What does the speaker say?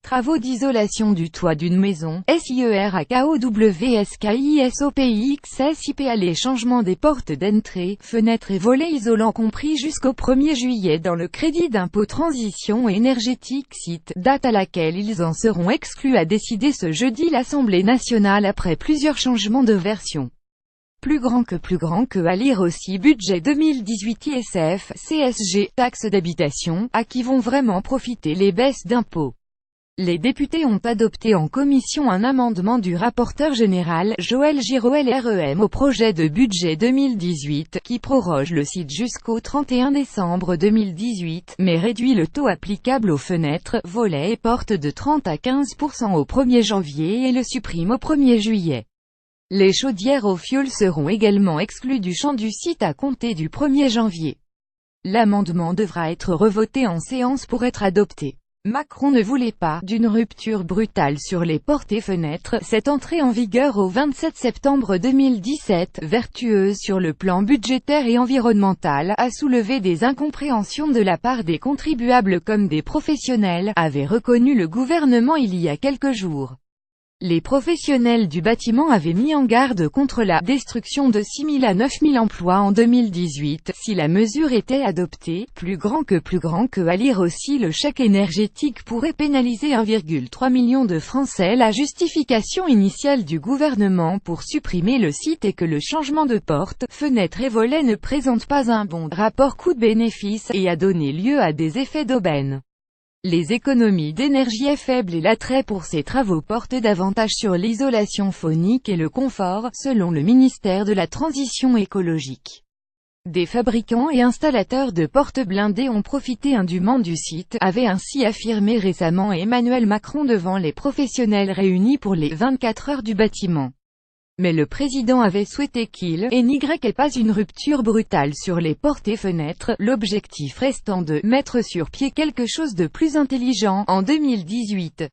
Travaux d'isolation du toit d'une maison, SIERAKOWSKISOPIXSIPA. Les changements des portes d'entrée, fenêtres et volets isolants compris jusqu'au 1er juillet dans le crédit d'impôt transition énergétique SIT, date à laquelle ils en seront exclus, a décidé ce jeudi l'Assemblée nationale après plusieurs changements de version. Plus grand que à lire aussi budget 2018 ISF, CSG, taxes d'habitation, à qui vont vraiment profiter les baisses d'impôts. Les députés ont adopté en commission un amendement du rapporteur général, Joël Giraud LREM, au projet de budget 2018, qui proroge le SIT jusqu'au 31 décembre 2018, mais réduit le taux applicable aux fenêtres, volets et portes de 30 à 15% au 1er janvier et le supprime au 1er juillet. Les chaudières au fioul seront également exclues du champ du SIT à compter du 1er janvier. L'amendement devra être revoté en séance pour être adopté. Macron ne voulait pas d'une rupture brutale sur les portes et fenêtres. Cette entrée en vigueur au 27 septembre 2017, vertueuse sur le plan budgétaire et environnemental, a soulevé des incompréhensions de la part des contribuables comme des professionnels, avait reconnu le gouvernement il y a quelques jours. Les professionnels du bâtiment avaient mis en garde contre la destruction de 6 000 à 9 000 emplois en 2018, si la mesure était adoptée. Plus grand que à lire aussi le chèque énergétique pourrait pénaliser 1,3 million de Français. La justification initiale du gouvernement pour supprimer le SIT est que le changement de porte, fenêtres et volets ne présente pas un bon rapport coût-bénéfice, et a donné lieu à des effets d'aubaine. Les économies d'énergie est faible et l'attrait pour ces travaux porte davantage sur l'isolation phonique et le confort, selon le ministère de la Transition écologique. Des fabricants et installateurs de portes blindées ont profité indûment du SIT, avait ainsi affirmé récemment Emmanuel Macron devant les professionnels réunis pour les 24 heures du bâtiment. Mais le président avait souhaité qu'il n'y ait pas une rupture brutale sur les portes et fenêtres, l'objectif restant de mettre sur pied quelque chose de plus intelligent en 2018.